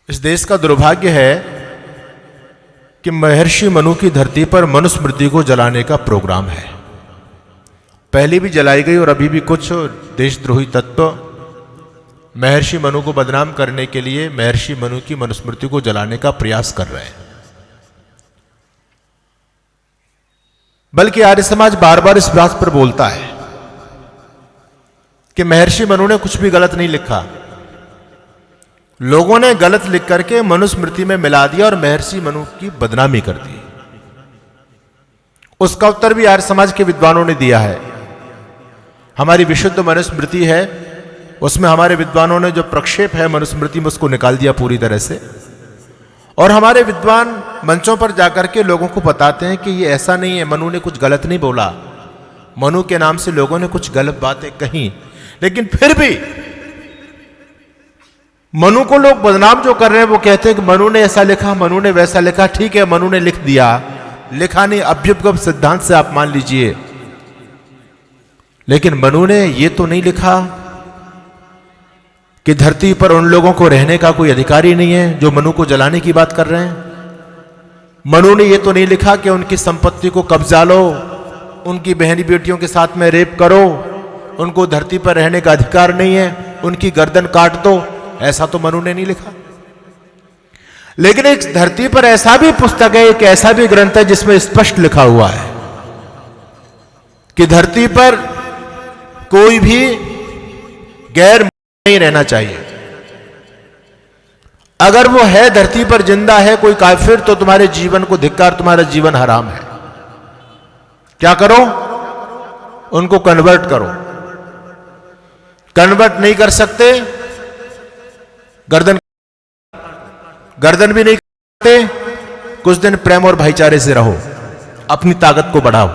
इस देश का दुर्भाग्य है कि महर्षि मनु की धरती पर मनुस्मृति को जलाने का प्रोग्राम है। पहले भी जलाई गई और अभी भी कुछ देशद्रोही तत्व महर्षि मनु को बदनाम करने के लिए महर्षि मनु की मनुस्मृति को जलाने का प्रयास कर रहे हैं। बल्कि आर्य समाज बार बार इस बात पर बोलता है कि महर्षि मनु ने कुछ भी गलत नहीं लिखा, लोगों ने गलत लिख करके मनुस्मृति में मिला दिया और महर्षि मनु की बदनामी कर दी। उसका उत्तर भी आर्य समाज के विद्वानों ने दिया है। हमारी विशुद्ध मनुस्मृति है, उसमें हमारे विद्वानों ने जो प्रक्षेप है मनुस्मृति में उसको निकाल दिया पूरी तरह से, और हमारे विद्वान मंचों पर जाकर के लोगों को बताते हैं कि ये ऐसा नहीं है, मनु ने कुछ गलत नहीं बोला, मनु के नाम से लोगों ने कुछ गलत बातें कही, लेकिन फिर भी मनु को लोग बदनाम जो कर रहे हैं वो कहते हैं कि मनु ने ऐसा लिखा, मनु ने वैसा लिखा। ठीक है, मनु ने लिख दिया, लिखा नहीं अभ्युपगम सिद्धांत से आप मान लीजिए, लेकिन मनु ने ये तो नहीं लिखा कि धरती पर उन लोगों को रहने का कोई अधिकार ही नहीं है जो मनु को जलाने की बात कर रहे हैं। मनु ने ये तो नहीं लिखा कि उनकी संपत्ति को कब्जा लो, उनकी बहनी बेटियों के साथ में रेप करो, उनको धरती पर रहने का अधिकार नहीं है, उनकी गर्दन काट दो, ऐसा तो मनु ने नहीं लिखा। लेकिन एक धरती पर ऐसा भी पुस्तक है, एक ऐसा भी ग्रंथ है जिसमें स्पष्ट लिखा हुआ है कि धरती पर कोई भी गैर नहीं रहना चाहिए। अगर वो है धरती पर जिंदा है कोई काफिर, तो तुम्हारे जीवन को धिक्कार, तुम्हारा जीवन हराम है। क्या करो? उनको कन्वर्ट करो। कन्वर्ट नहीं कर सकते, गर्दन भी नहीं करते, कुछ दिन प्रेम और भाईचारे से रहो, अपनी ताकत को बढ़ाओ,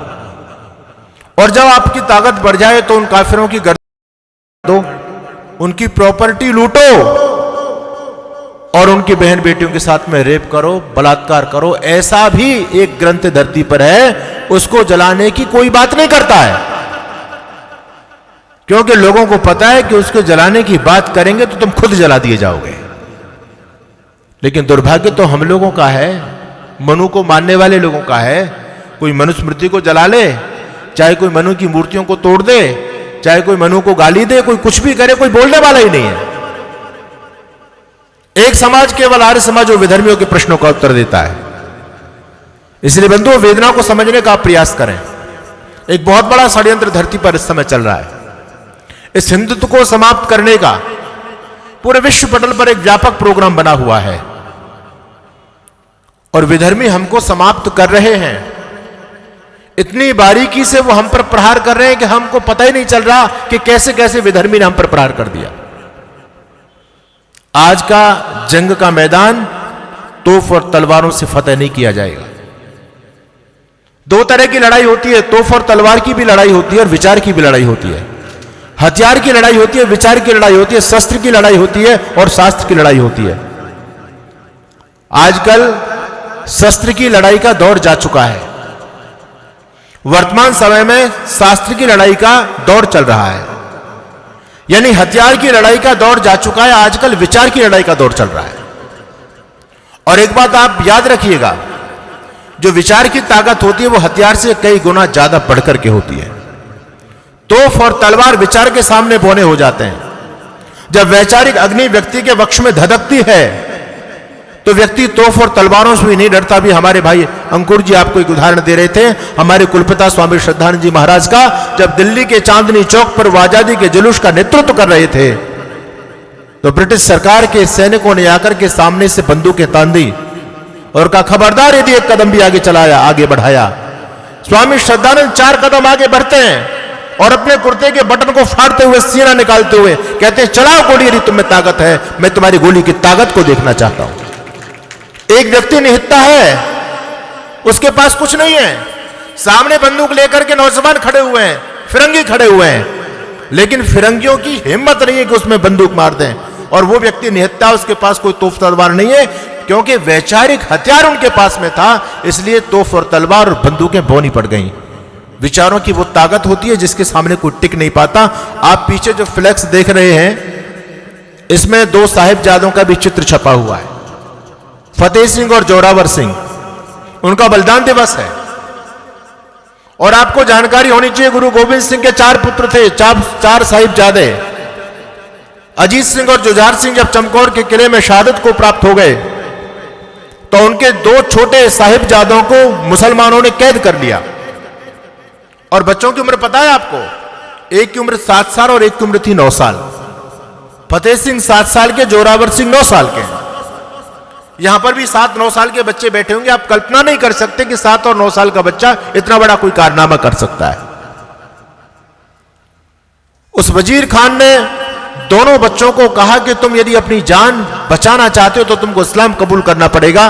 और जब आपकी ताकत बढ़ जाए तो उन काफिरों की गर्दन दो, उनकी प्रॉपर्टी लूटो और उनकी बहन बेटियों के साथ में रेप करो, बलात्कार करो। ऐसा भी एक ग्रंथ धरती पर है, उसको जलाने की कोई बात नहीं करता है, क्योंकि लोगों को पता है कि उसके जलाने की बात करेंगे तो तुम खुद जला दिए जाओगे। लेकिन दुर्भाग्य तो हम लोगों का है, मनु को मानने वाले लोगों का है। कोई मनुस्मृति को जला ले, चाहे कोई मनु की मूर्तियों को तोड़ दे, चाहे कोई मनु को गाली दे, कोई कुछ भी करे, कोई बोलने वाला ही नहीं है। एक समाज केवल आर्य समाज जो विधर्मियों के प्रश्नों का उत्तर देता है। इसलिए बंधुओं, वेदना को समझने का प्रयास करें। एक बहुत बड़ा षड्यंत्र धरती पर इस समय चल रहा है। इस हिंदुत्व को समाप्त करने का पूरे विश्व पटल पर एक व्यापक प्रोग्राम बना हुआ है और विधर्मी हमको समाप्त कर रहे हैं। इतनी बारीकी से वो हम पर प्रहार कर रहे हैं कि हमको पता ही नहीं चल रहा कि कैसे कैसे विधर्मी ने हम पर प्रहार कर दिया। आज का जंग का मैदान तोप और तलवारों से फतेह नहीं किया जाएगा। दो तरह की लड़ाई होती है, तोप और तलवार की भी लड़ाई होती है और विचार की भी लड़ाई होती है। हथियार की लड़ाई होती है, विचार की लड़ाई होती है, शस्त्र की लड़ाई होती है और शास्त्र की लड़ाई होती है। आजकल शस्त्र की लड़ाई का दौर जा चुका है। वर्तमान समय में शास्त्र की लड़ाई का दौर चल रहा है, यानी हथियार की लड़ाई का दौर जा चुका है, आजकल विचार की लड़ाई का दौर चल रहा है। और एक बात आप याद रखिएगा, जो विचार की ताकत होती है वो हथियार से कई गुना ज्यादा बढ़कर के होती है। तोप और तलवार विचार के सामने बौने हो जाते हैं। जब वैचारिक अग्नि व्यक्ति के वक्ष में धधकती है तो व्यक्ति तोप और तलवारों से भी नहीं डरता। भी हमारे भाई अंकुर जी आपको एक उदाहरण दे रहे थे, हमारे कुलपिता स्वामी श्रद्धानंद जी महाराज का, जब दिल्ली के चांदनी चौक पर वो आजादी के जुलूस का नेतृत्व कर रहे थे तो ब्रिटिश सरकार के सैनिकों ने आकर के सामने से बंदूकें तान दी और कहा, खबरदार यदि एक कदम भी आगे बढ़ाया। स्वामी श्रद्धानंद 4 कदम आगे बढ़ते हैं और अपने कुर्ते के बटन को फाड़ते हुए, सीना निकालते हुए कहते हैं, चलाओ गोली यदि तुम में ताकत है, मैं तुम्हारी गोली की ताकत को देखना चाहता हूं। एक व्यक्ति निहत्था है, उसके पास कुछ नहीं है, सामने बंदूक लेकर के नौजवान खड़े हुए हैं, फिरंगी खड़े हुए हैं, लेकिन फिरंगियों की हिम्मत नहीं है कि उसमें बंदूक मार दें। और वो व्यक्ति निहत्था, उसके पास कोई तोप तलवार नहीं है, क्योंकि वैचारिक हथियार उनके पास में था, इसलिए तोप और तलवार और बंदूकें बौनी पड़ गईं। विचारों की वो ताकत होती है जिसके सामने कोई टिक नहीं पाता। आप पीछे जो फ्लैक्स देख रहे हैं, इसमें 2 साहिबजादों का भी चित्र छपा हुआ है। फतेह सिंह और जोरावर सिंह, उनका बलिदान दिवस है। और आपको जानकारी होनी चाहिए, गुरु गोविंद सिंह के 4 पुत्र थे, 4 साहिबजादे। अजीत सिंह और जुझार सिंह जब चमकौर के किले में शहादत को प्राप्त हो गए तो उनके 2 छोटे साहिबजादों को मुसलमानों ने कैद कर लिया। और बच्चों की उम्र पता है आपको? एक की उम्र 7 साल और एक की उम्र थी 9 साल। फतेह सिंह 7 साल के, जोरावर सिंह 9 साल के। यहां पर भी 7-9 साल के बच्चे बैठे होंगे। आप कल्पना नहीं कर सकते कि 7 और 9 साल का बच्चा इतना बड़ा कोई कारनामा कर सकता है। उस वजीर खान ने दोनों बच्चों को कहा कि तुम यदि अपनी जान बचाना चाहते हो तो तुमको इस्लाम कबूल करना पड़ेगा।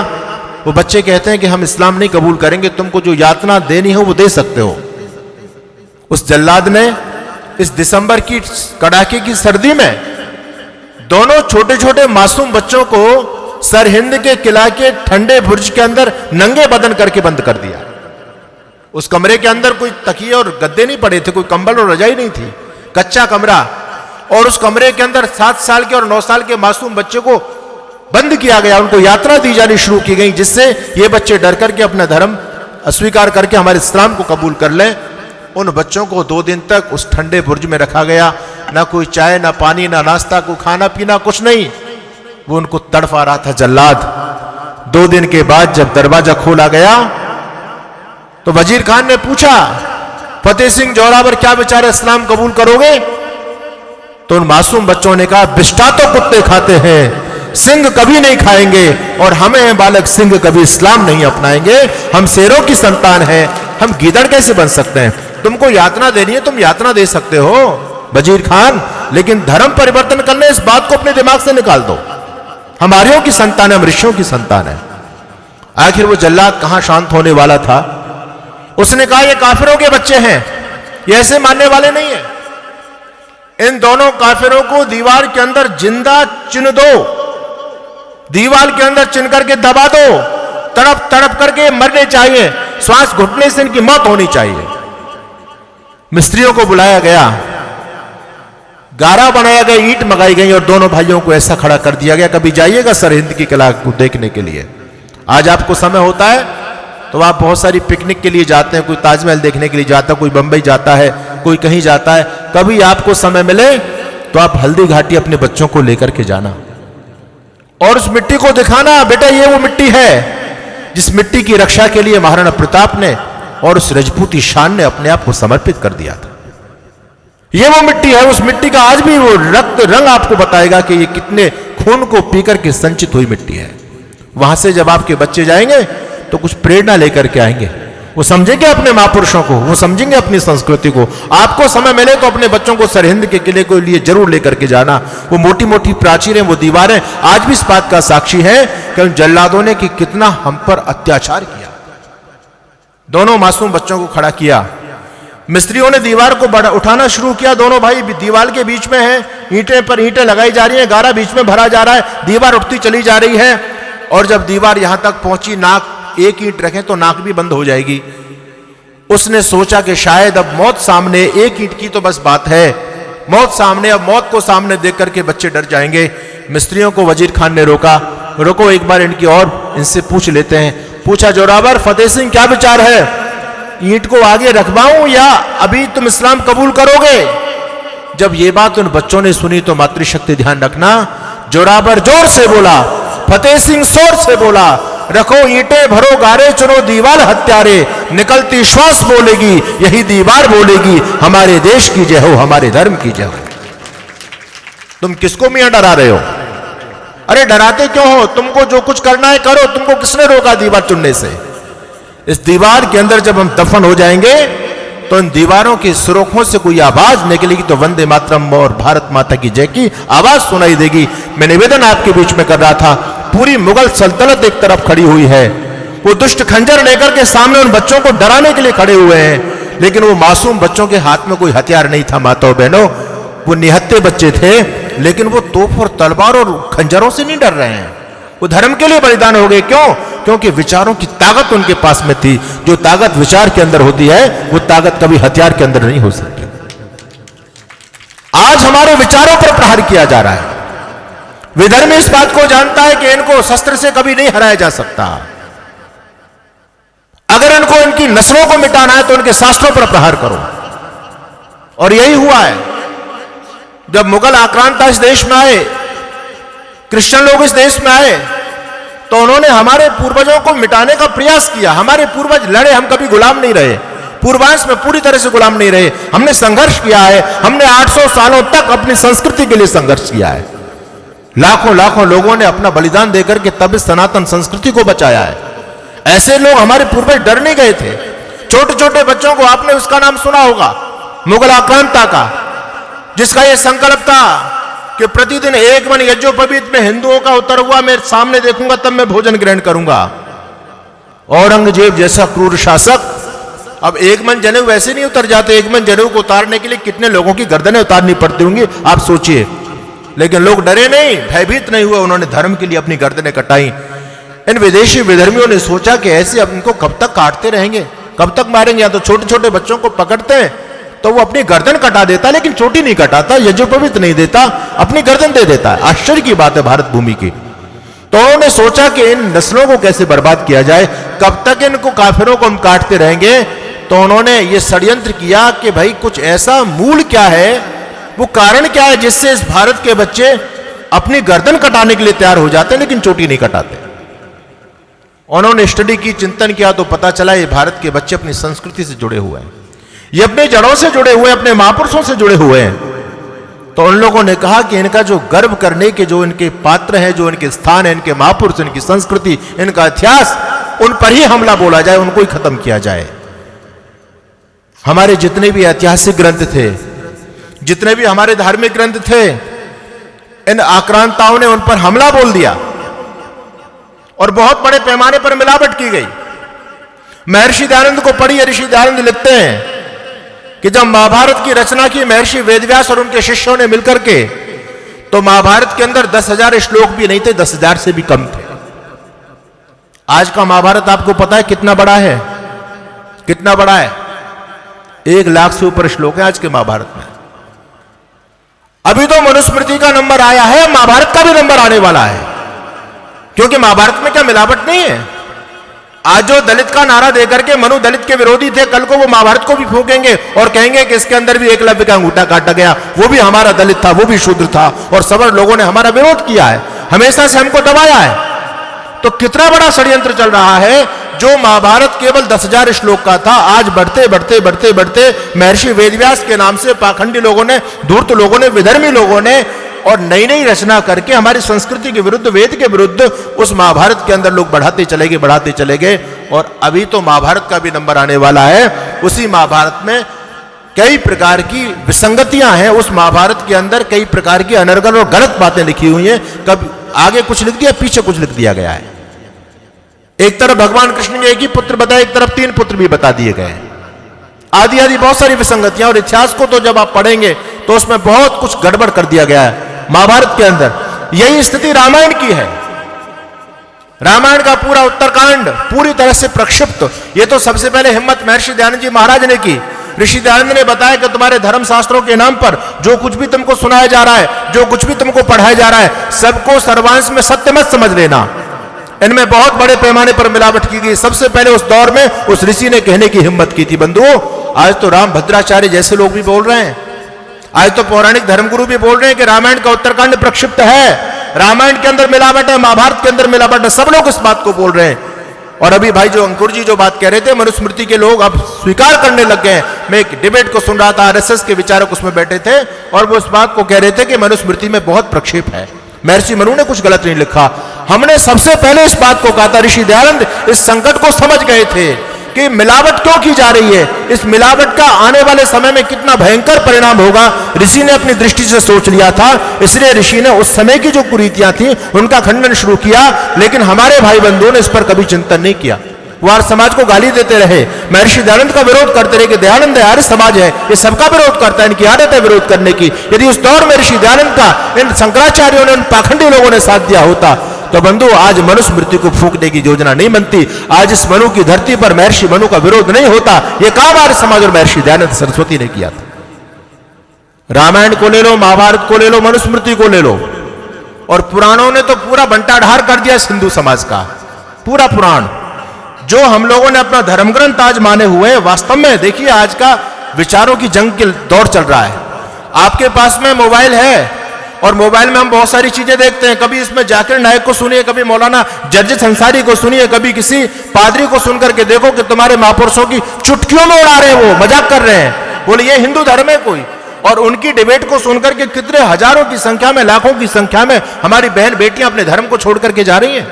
वो बच्चे कहते हैं कि हम इस्लाम नहीं कबूल करेंगे, तुमको जो यातना देनी हो वो दे सकते हो। उस जल्लाद ने इस दिसंबर की कड़ाके की सर्दी में दोनों छोटे छोटे मासूम बच्चों को सरहिंद के किला के ठंडे बुर्ज के अंदर नंगे बदन करके बंद कर दिया। उस कमरे के अंदर कोई तकिए और गद्दे नहीं पड़े थे, कोई कंबल और रजाई नहीं थी, कच्चा कमरा। और उस कमरे के अंदर 7 साल के और 9 साल के मासूम बच्चे को बंद किया गया। उनको यात्रा दी जानी शुरू की गई, जिससे ये बच्चे डर करके अपना धर्म अस्वीकार करके हमारे इस्लाम को कबूल कर लें। उन बच्चों को 2 दिन तक उस ठंडे बुर्ज में रखा गया। ना कोई चाय, ना पानी, ना नाश्ता, कोई खाना पीना, कुछ नहीं। वो उनको तड़फा रहा था जल्लाद। 2 दिन के बाद जब दरवाजा खोला गया तो वजीर खान ने पूछा, फतेह सिंह, जोरावर, क्या बेचारे इस्लाम कबूल करोगे? तो उन मासूम बच्चों ने कहा, बिष्टा तो कुत्ते खाते हैं, सिंह कभी नहीं खाएंगे, और हमें बालक सिंह कभी इस्लाम नहीं अपनाएंगे। हम शेरों की संतान हैं, हम गीदड़ कैसे बन सकते हैं? तुमको यातना देनी है, तुम यातना दे सकते हो वजीर खान, लेकिन धर्म परिवर्तन करने, इस बात को अपने दिमाग से निकाल दो। हम आर्यों की संतान है, हम ऋषियों की संतान है। आखिर वो जल्लाद कहां शांत होने वाला था? उसने कहा, ये काफिरों के बच्चे हैं, ये ऐसे मानने वाले नहीं है। इन दोनों काफिरों को दीवार के अंदर जिंदा चिन दो, दीवार के अंदर चिन करके दबा दो, तड़प तड़प करके मरने चाहिए, श्वास घुटने से इनकी मौत होनी चाहिए। मिस्त्रियों को बुलाया गया, गारा बनाया गया, ईंट मंगाई गई और दोनों भाइयों को ऐसा खड़ा कर दिया गया। कभी जाइएगा सरहिंद की कला को देखने के लिए। आज आपको समय होता है तो आप बहुत सारी पिकनिक के लिए जाते हैं, कोई ताजमहल देखने के लिए जाता है, कोई बंबई जाता है, कोई कहीं जाता है। कभी आपको समय मिले तो आप हल्दी घाटी अपने बच्चों को लेकर के जाना और उस मिट्टी को दिखाना, बेटा ये वो मिट्टी है जिस मिट्टी की रक्षा के लिए महाराणा प्रताप ने और उस रजपूती शान ने अपने आप को समर्पित कर दिया था। ये वो मिट्टी है, उस मिट्टी का आज भी वो रक्त रंग आपको बताएगा कि ये कितने खून को पीकर के संचित हुई मिट्टी है। वहां से जब आपके बच्चे जाएंगे तो कुछ प्रेरणा लेकर के आएंगे, वो समझेंगे अपने महापुरुषों को, वो समझेंगे अपनी संस्कृति को। आपको समय मिले तो अपने बच्चों को सरहिंद के किले के लिए जरूर लेकर के जाना। वो मोटी मोटी प्राचीरें, वो दीवारें आज भी इस बात का साक्षी है कि उन जल्लादों ने कि कितना हम पर अत्याचार किया। दोनों मासूम बच्चों को खड़ा किया, मिस्त्रियों ने दीवार को उठाना शुरू किया। दोनों भाई दीवार के बीच में हैं, ईंटें पर ईंटें लगाई जा रही हैं, गारा बीच में भरा जा रहा है, दीवार उठती चली जा रही है। और जब दीवार यहां तक पहुंची, नाक एक ईंट रखें तो नाक भी बंद हो जाएगी। उसने सोचा कि शायद अब मौत सामने, एक ईंट की तो बस बात है, मौत सामने, अब मौत को सामने देख करके बच्चे डर जाएंगे। मिस्त्रियों को वजीर खान ने रोका, रोको एक बार इनकी और इनसे पूछ लेते हैं। पूछा, जोरावर, फतेह सिंह, क्या विचार है, ईंट को आगे रखवाऊं या अभी तुम इस्लाम कबूल करोगे? जब ये बात उन बच्चों ने सुनी तो मातृशक्ति ध्यान रखना, जोरावर जोर से बोला, फतेह सिंह जोर से बोला, रखो ईंटें, भरो गारे, चुनो दीवार हत्यारे, निकलती श्वास बोलेगी, यही दीवार बोलेगी, हमारे देश की जय हो, हमारे धर्म की जय हो। तुम किसको मियां डरा रहे हो? अरे डराते क्यों हो? तुमको जो कुछ करना है करो, तुमको किसने रोका दीवार चुनने से? इस दीवार के अंदर जब हम दफन हो जाएंगे तो इन दीवारों की सुरोखों से कोई आवाज निकलेगी तो वंदे मातरम और भारत माता की जय की आवाज सुनाई देगी। मैं निवेदन आपके बीच में कर रहा था, पूरी मुगल सल्तनत एक तरफ खड़ी हुई है, वो दुष्ट खंजर लेकर के सामने उन बच्चों को डराने के लिए खड़े हुए हैं, लेकिन वो मासूम बच्चों के हाथ में कोई हथियार नहीं था। माताओं बहनों, वो निहत्थे बच्चे थे, लेकिन वो तोप और तलवार और खंजरों से नहीं डर रहे हैं, वो धर्म के लिए बलिदान हो गए। क्यों? क्योंकि विचारों की ताकत उनके पास में थी। जो ताकत विचार के अंदर होती है वो ताकत कभी हथियार के अंदर नहीं हो सकती। आज हमारे विचारों पर प्रहार किया जा रहा है, विधर्मी इस बात को जानता है कि इनको शस्त्र से कभी नहीं हराया जा सकता। अगर इनको इनकी नस्लों को मिटाना है तो इनके शास्त्रों पर प्रहार करो। और यही हुआ है। जब मुगल आक्रांता इस देश में आए, क्रिश्चियन लोग इस देश में आए, तो उन्होंने हमारे पूर्वजों को मिटाने का प्रयास किया। हमारे पूर्वज लड़े, हम कभी गुलाम नहीं रहे, पूर्वांश में पूरी तरह से गुलाम नहीं रहे। हमने संघर्ष किया है। हमने 800 सालों तक अपनी संस्कृति के लिए संघर्ष किया है। लाखों लाखों लोगों ने अपना बलिदान देकर के तब इस सनातन संस्कृति को बचाया है। ऐसे लोग हमारे पूर्वज डर नहीं गए थे। छोटे छोटे बच्चों को आपने उसका नाम सुना होगा, मुगल आक्रांता का, जिसका यह संकल्प था कि प्रतिदिन एक मन यज्ञोपवीत में हिंदुओं का उतर हुआ मैं सामने देखूंगा तब मैं भोजन ग्रहण करूंगा। औरंगजेब जैसा क्रूर शासक, अब एक मन जनेऊ वैसे नहीं उतर जाते। एक मन जनेऊ को उतारने के लिए कितने लोगों की गर्दनें उतारनी पड़ती होंगी, आप सोचिए। लेकिन लोग डरे नहीं, भयभीत नहीं हुए, उन्होंने धर्म के लिए अपनी गर्दनें कटाई। इन विदेशी विधर्मियों ने सोचा कि ऐसे अब इनको कब तक काटते रहेंगे, कब तक मारेंगे। या तो छोटे छोटे बच्चों को पकड़ते हैं तो वो अपनी गर्दन कटा देता, लेकिन चोटी नहीं कटाता, यज्ञोपवीत नहीं देता, अपनी गर्दन दे देता है। आश्चर्य की बात है भारत भूमि की। तो उन्होंने सोचा कि इन नस्लों को कैसे बर्बाद किया जाए, कब तक इनको काफिरों को हम काटते रहेंगे। तो उन्होंने ये षड्यंत्र किया कि भाई कुछ ऐसा मूल क्या है, वो कारण क्या है जिससे इस भारत के बच्चे अपनी गर्दन कटाने के लिए तैयार हो जाते हैं लेकिन चोटी नहीं कटाते। उन्होंने स्टडी की, चिंतन किया, तो पता चला ये भारत के बच्चे अपनी संस्कृति से जुड़े हुए हैं, ये अपने जड़ों से जुड़े हुए हैं, अपने महापुरुषों से जुड़े हुए हैं। तो उन लोगों ने कहा कि इनका जो गर्व करने के जो इनके पात्र हैं, जो इनके स्थान है, इनके महापुरुष, इनकी संस्कृति, इनका इतिहास, उन पर ही हमला बोला जाए, उनको ही खत्म किया जाए। हमारे जितने भी ऐतिहासिक ग्रंथ थे, जितने भी हमारे धार्मिक ग्रंथ थे, इन आक्रांताओं ने उन पर हमला बोल दिया और बहुत बड़े पैमाने पर मिलावट की गई। महर्षि दयानंद को पढ़िए, ऋषि दयानंद लिखते हैं कि जब महाभारत की रचना की महर्षि वेदव्यास और उनके शिष्यों ने मिलकर के, तो महाभारत के अंदर 10,000 श्लोक भी नहीं थे, 10,000 से भी कम थे। आज का महाभारत आपको पता है कितना बड़ा है? कितना बड़ा है? 1 लाख से ऊपर श्लोक है आज के महाभारत में। अभी तो मनुस्मृति का नंबर आया है, महाभारत का भी नंबर आने वाला है, क्योंकि महाभारत में क्या मिलावट नहीं है। आज जो दलित का नारा देकर के मनु दलित के विरोधी थे, कल को वो महाभारत को भी फूकेंगे और कहेंगे कि इसके अंदर भी एकलव्य का अंगूठा काटा गया, वो भी हमारा दलित था, वो भी शूद्र था, और सबर लोगों ने हमारा विरोध किया है, हमेशा से हमको दबाया है। तो कितना बड़ा षड्यंत्र चल रहा है। जो महाभारत केवल 10,000 श्लोक का था, आज बढ़ते बढ़ते बढ़ते बढ़ते महर्षि वेदव्यास के नाम से पाखंडी लोगों ने, धूर्त लोगों ने, विधर्मी लोगों ने और नई नई रचना करके हमारी संस्कृति के विरुद्ध, वेद के विरुद्ध उस महाभारत के अंदर लोग बढ़ाते चले गए। और अभी तो महाभारत का भी नंबर आने वाला है। उसी महाभारत में कई प्रकार की विसंगतियां हैं। उस महाभारत के अंदर कई प्रकार की अनर्गल और गलत बातें लिखी हुई हैं। कब आगे कुछ लिख दिया, पीछे कुछ लिख दिया गया है। एक तरफ भगवान कृष्ण ने एक ही पुत्र बताया, एक तरफ 3 पुत्र भी बता दिए गए। आदि आदि बहुत सारी विसंगतियां, और इतिहास को तो जब आप पढ़ेंगे तो उसमें बहुत कुछ गड़बड़ कर दिया गया है महाभारत के अंदर। यही स्थिति रामायण की है। रामायण का पूरा उत्तरकांड पूरी तरह से प्रक्षिप्त। ये तो सबसे पहले हिम्मत महर्षि दयानंद जी महाराज ने की। ऋषि दयानंद ने बताया कि तुम्हारे धर्म शास्त्रों के नाम पर जो कुछ भी तुमको सुनाया जा रहा है, जो कुछ भी तुमको पढ़ाया जा रहा है, सबको सर्वांश में सत्य मत समझ लेना। इनमें बहुत बड़े पैमाने पर मिलावट की गई। सबसे पहले उस दौर में उस ऋषि ने कहने की हिम्मत की थी। बंधुओं, आज तो राम भद्राचार्य जैसे लोग भी बोल रहे हैं, आज तो पौराणिक धर्मगुरु भी बोल रहे हैं कि रामायण का उत्तरकांड प्रक्षिप्त है, रामायण के अंदर मिलावट है, महाभारत के अंदर मिलावट है। सब लोग इस बात को बोल रहे हैं। और अभी भाई जो अंकुर जी जो बात कह रहे थे, मनुस्मृति के लोग अब स्वीकार करने लग गए हैं। मैं एक डिबेट को सुन रहा था, आरएसएस के विचारक उसमें बैठे थे और वो इस बात को कह रहे थे कि मनुस्मृति में बहुत प्रक्षेप है, महर्षि मनु ने कुछ गलत नहीं लिखा। हमने सबसे पहले इस बात को कहा था। ऋषि दयानंद इस संकट को समझ गए थे कि मिलावट क्यों की जा रही है, इस मिलावट का आने वाले समय में कितना भयंकर परिणाम होगा, ऋषि ने अपनी दृष्टि से सोच लिया था। इसलिए ऋषि ने उस समय की जो कुरीतियां थी उनका खंडन शुरू किया। लेकिन हमारे भाई बंधुओं ने इस पर कभी चिंतन नहीं किया। वो समाज को गाली देते रहे, महर्षि दयानंद का विरोध करते रहे कि दयानंद है, आर्य समाज है, ये सबका विरोध करता है, इनकी आदत है विरोध करने की। यदि उस दौर में ऋषि दयानंद का इन शंकराचार्यों ने, इन पाखंडी लोगों ने साथ दिया होता तो बंधु आज मनुस्मृति को फूकने की योजना नहीं बनती। आज इस मनु की धरती पर महर्षि मनु का विरोध नहीं होता। यह काम आर्य समाज और महर्षि दयानंद सरस्वती ने किया था। रामायण को ले लो, महाभारत को ले लो, मनुस्मृति को ले लो, और पुराणों ने तो पूरा बंटाढार कर दिया इस हिंदू समाज का। पूरा पुराण जो हम लोगों ने अपना धर्म ग्रंथ आज माने हुए हैं, वास्तव में देखिए आज का विचारों की जंग के दौर चल रहा है। आपके पास में मोबाइल है और मोबाइल में हम बहुत सारी चीजें देखते हैं। कभी इसमें जाकिर नायक को सुनिए, कभी मौलाना जर्जिस अंसारी को सुनिए, कभी किसी पादरी को सुनकर के देखो कि तुम्हारे महापुरुषों की चुटकियों में उड़ा रहे हैं, वो मजाक कर रहे हैं, बोले ये हिंदू धर्म है कोई। और उनकी डिबेट को सुनकर के कितने हजारों की संख्या में, लाखों की संख्या में हमारी बहन बेटियां अपने धर्म को छोड़ करके जा रही हैं।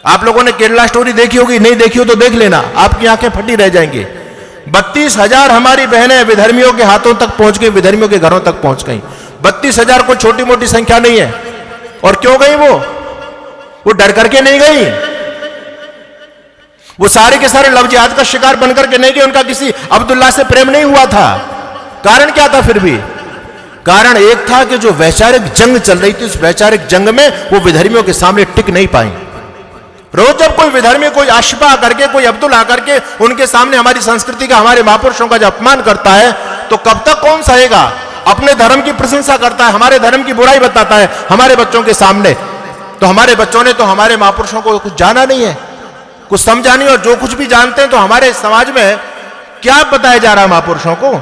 आप लोगों ने केरला स्टोरी देखी होगी, नहीं देखी हो तो देख लेना, आपकी आंखें फटी रह जाएंगी। 32,000 हमारी बहनें विधर्मियों के हाथों तक पहुंच गई, विधर्मियों के घरों तक पहुंच गई। 32,000 कोई छोटी मोटी संख्या नहीं है। और क्यों गई वो डर करके नहीं गई, वो सारे के सारे लव जिहाद का शिकार बनकर के नहीं गए, उनका किसी अब्दुल्ला से प्रेम नहीं हुआ था। कारण क्या था फिर भी? कारण एक था कि जो वैचारिक जंग चल रही थी, उस वैचारिक जंग में वो विधर्मियों के सामने टिक नहीं पाई। रोज जब कोई विधर्मी, कोई आशिफा करके, कोई अब्दुल आकर के उनके सामने हमारी संस्कृति का, हमारे महापुरुषों का जब अपमान करता है, तो कब तक कौन सहेगा? अपने धर्म की प्रशंसा करता है, हमारे धर्म की बुराई बताता है हमारे बच्चों के सामने, तो हमारे बच्चों ने तो हमारे महापुरुषों को कुछ जाना नहीं है, कुछ समझा नहीं। और जो कुछ भी जानते हैं तो हमारे समाज में क्या बताया जा रहा है महापुरुषों को?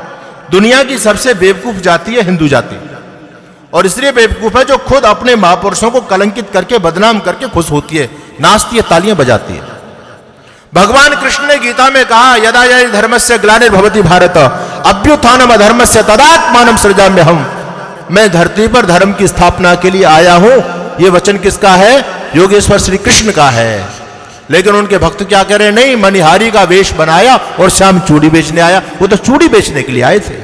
दुनिया की सबसे बेवकूफ जाति है हिंदू जाति, और इसलिए बेवकूफ है जो खुद अपने महापुरुषों को कलंकित करके, बदनाम करके खुश होती है, नाचती है, तालियां बजाती है। भगवान कृष्ण ने गीता में कहा, यदा यदि धर्मस्य ग्लानिर्भवति भारत अभ्युत्थानम् अधर्मस्य तदात्मानं सृजाम्यहम्। मैं धरती पर धर्म की स्थापना के लिए आया हूं। यह वचन किसका है? योगेश्वर श्री कृष्ण का है। लेकिन उनके भक्त क्या कह रहे हैं? नहीं, मनिहारी का वेश बनाया और श्याम चूड़ी बेचने आया। वो तो चूड़ी बेचने के लिए आए थे।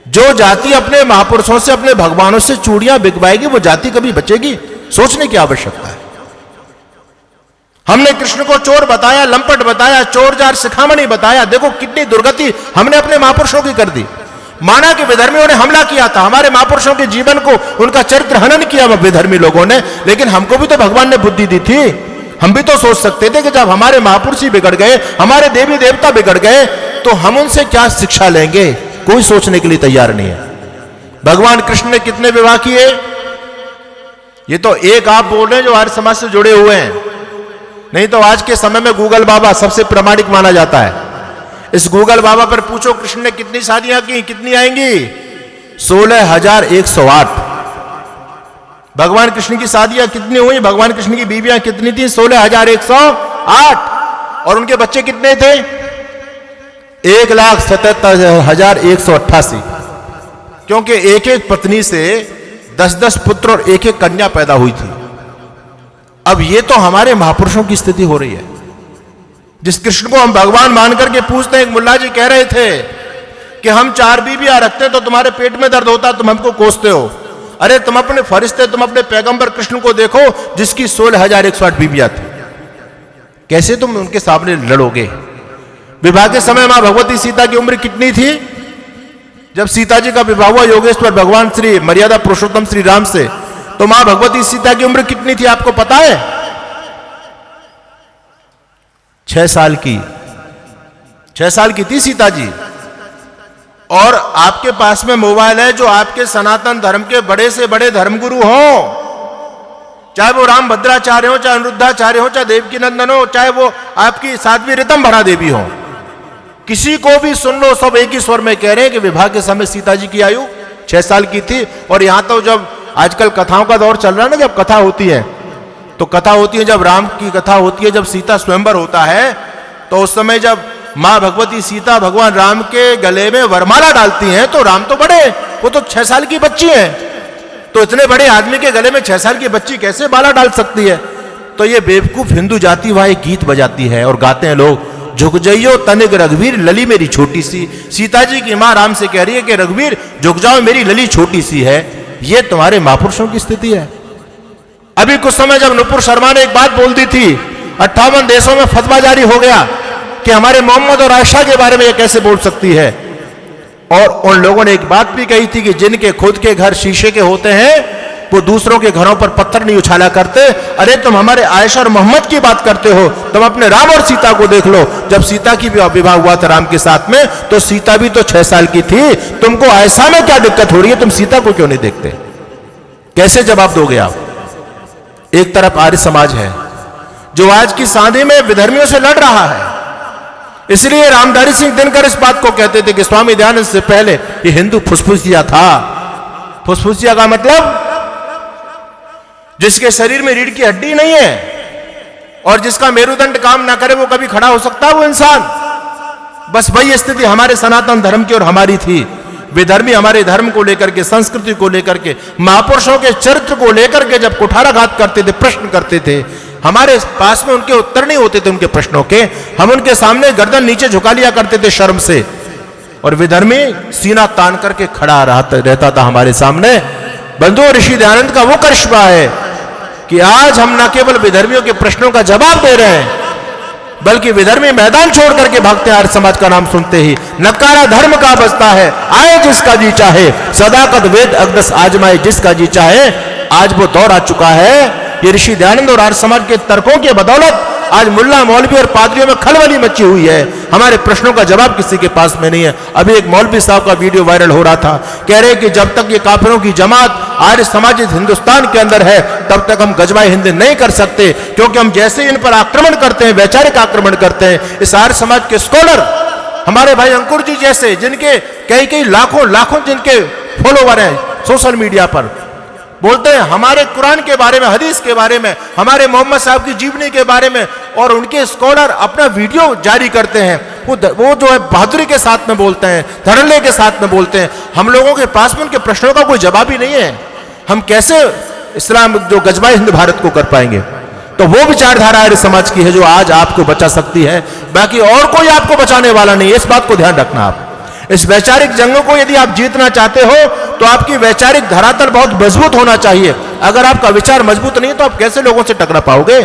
जो जाति अपने महापुरुषों से, अपने भगवानों से चूड़ियां बिकवाएगी, वो जाति कभी बचेगी? सोचने की आवश्यकता है। हमने कृष्ण को चोर बताया, लंपट बताया, चोर जार शिखामणि बताया। देखो कितनी दुर्गति हमने अपने महापुरुषों की कर दी। माना कि विधर्मियों ने हमला किया था, हमारे महापुरुषों के जीवन को, उनका चरित्र हनन किया विधर्मी लोगों ने, लेकिन हमको भी तो भगवान ने बुद्धि दी थी। हम भी तो सोच सकते थे कि जब हमारे महापुरुष ही बिगड़ गए, हमारे देवी देवता बिगड़ गए, तो हम उनसे क्या शिक्षा लेंगे? कोई सोचने के लिए तैयार नहीं है। भगवान कृष्ण ने कितने विवाह किए? ये तो एक आप बोल रहे हैं जो आर्य समाज से जुड़े हुए हैं, नहीं तो आज के समय में गूगल बाबा सबसे प्रामाणिक माना जाता है। इस गूगल बाबा पर पूछो कृष्ण ने कितनी शादियां की, कितनी आएंगी? 16,108। भगवान कृष्ण की शादियां कितनी हुई? भगवान कृष्ण की बीवियां कितनी थी? 16,108। और उनके बच्चे कितने थे? 1,77,188। क्योंकि एक एक पत्नी से 10-10 पुत्र और एक एक कन्या पैदा हुई थी। अब ये तो हमारे महापुरुषों की स्थिति हो रही है। जिस कृष्ण को हम भगवान मान करके पूछते हैं, एक मुल्ला जी कह रहे थे कि हम 4 बीवियां रखते हैं तो तुम्हारे पेट में दर्द होता, तुम हमको कोसते हो। अरे तुम अपने फरिश्ते, तुम अपने पैगंबर कृष्ण को देखो जिसकी 16,108 बीवियां थी। कैसे तुम उनके सामने लड़ोगे? विवाह के समय मां भगवती सीता की उम्र कितनी थी? जब सीता जी का विवाह हुआ योगेश्वर भगवान श्री मर्यादा पुरुषोत्तम श्री राम से, तो मां भगवती सीता की उम्र कितनी थी आपको पता है? 6 साल की। 6 साल की थी सीता जी। और आपके पास में मोबाइल है, जो आपके सनातन धर्म के बड़े से बड़े धर्मगुरु हो, चाहे वो राम भद्राचार्य हो, चाहे अनिरुद्धाचार्य हो, चाहे देवकी नंदन हो, चाहे वो आपकी साध्वी ऋतंभरा देवी हो, किसी को भी सुन लो, सब एक ही स्वर में कह रहे हैं कि विवाह के समय सीता जी की आयु 6 साल की थी। और यहां तो जब आजकल कथाओं का दौर चल रहा है ना, जब कथा होती है तो कथा होती है, जब राम की कथा होती है, जब सीता स्वयंवर होता है, तो उस समय जब मां भगवती सीता भगवान राम के गले में वरमाला डालती हैं, तो राम तो बड़े, वो तो 6 साल की बच्ची है, तो इतने बड़े आदमी के गले में 6 साल की बच्ची कैसे माला डाल सकती है? तो ये बेवकूफ हिंदू जाति वहां एक गीत बजाती है और गाते हैं लोग, झुक जाइयो तनिक रघुवीर लली मेरी छोटी सी। सीता जी की मां राम से कह रही है कि रघुवीर झुक जाओ, मेरी लली छोटी सी है। ये तुम्हारे महापुरुषों की स्थिति है। अभी कुछ समय जब नुपुर शर्मा ने एक बात बोल दी थी, 58 देशों में फतवा जारी हो गया कि हमारे मोहम्मद और आयशा के बारे में ये कैसे बोल सकती है। और उन लोगों ने एक बात भी कही थी कि जिनके खुद के घर शीशे के होते हैं वो दूसरों के घरों पर पत्थर नहीं उछाला करते। अरे तुम हमारे आयशा और मोहम्मद की बात करते हो, तुम अपने राम और सीता को देख लो। जब सीता की विवाह हुआ था राम के साथ में, तो सीता भी तो 6 साल की थी। तुमको आयशा में क्या दिक्कत हो रही है? तुम सीता को क्यों नहीं देखते? कैसे जवाब दोगे आप? एक तरफ आर्य समाज है जो आज की सांधे में विधर्मियों से लड़ रहा है। इसलिए रामधारी सिंह दिनकर इस बात को कहते थे कि स्वामी दयानंद से पहले ये हिंदू फुसफुसिया था। फुसफुसिया का मतलब जिसके शरीर में रीढ़ की हड्डी नहीं है और जिसका मेरुदंड काम ना करे वो कभी खड़ा हो सकता है वो इंसान? बस वही स्थिति हमारे सनातन धर्म की और हमारी थी। विधर्मी हमारे धर्म को लेकर के, संस्कृति को लेकर के, महापुरुषों के चरित्र को लेकर के जब कुठाराघात करते थे, प्रश्न करते थे, हमारे पास में उनके उत्तर नहीं होते थे उनके प्रश्नों के, हम उनके सामने गर्दन नीचे झुका लिया करते थे शर्म से, और विधर्मी सीना तान करके खड़ा रहता था हमारे सामने। बंधुओं, ऋषि दयानंद का वो करिश्मा है कि आज हम न केवल विधर्मियों के प्रश्नों का जवाब दे रहे हैं, बल्कि विधर्मी मैदान छोड़ करके भागते हैं। आर्य समाज का नाम सुनते ही नकारा धर्म का बसता है, आए जिसका जी चाहे, सदाकत वेद अग्रस आजमाए जिसका जी चाहे। आज वो दौर आ चुका है। ये ऋषि दयानंद और आर्य समाज के तर्कों की बदौलत आज मुल्ला मौलवी और पादरियों में खलबली मची हुई है। हमारे प्रश्नों का जवाब किसी के पास में नहीं है। अभी एक मौलवी साहब का वीडियो वायरल हो रहा था, कह रहे कि जब तक ये काफिरों की जमात आर्य समाज हिंदुस्तान के अंदर है तब तक हम गजवाए हिंद नहीं कर सकते, क्योंकि हम जैसे इन पर आक्रमण करते हैं, वैचारिक आक्रमण करते हैं, इस आर्य समाज के स्कॉलर हमारे भाई अंकुर जी जैसे, जिनके कई लाखों जिनके फॉलोवर हैं सोशल मीडिया पर, बोलते हैं हमारे कुरान के बारे में, हदीस के बारे में, हमारे मोहम्मद साहब की जीवनी के बारे में, और उनके स्कॉलर अपना वीडियो जारी करते हैं। वो जो है बहादुरी के साथ में बोलते हैं, धड़ल्ले के साथ में बोलते हैं। हम लोगों के पास में उनके प्रश्नों का कोई जवाब ही नहीं है। हम कैसे इस्लाम जो गजबाए हिंद भारत को कर पाएंगे? तो वो विचारधारा आर्य समाज की है जो आज आपको बचा सकती है, बाकी और कोई आपको बचाने वाला नहीं है। इस बात को ध्यान रखना। आप इस वैचारिक जंग को यदि आप जीतना चाहते हो तो आपकी वैचारिक धरातल बहुत मजबूत होना चाहिए। अगर आपका विचार मजबूत नहीं है तो आप कैसे लोगों से टकरा पाओगे?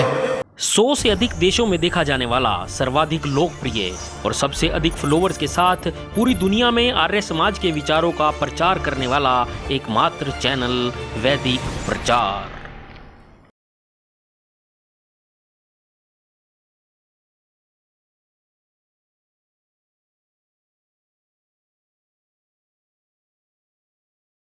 100 से अधिक देशों में देखा जाने वाला, सर्वाधिक लोकप्रिय और सबसे अधिक फॉलोअर्स के साथ पूरी दुनिया में आर्य समाज के विचारों का प्रचार करने वाला एकमात्र चैनल वैदिक प्रचार।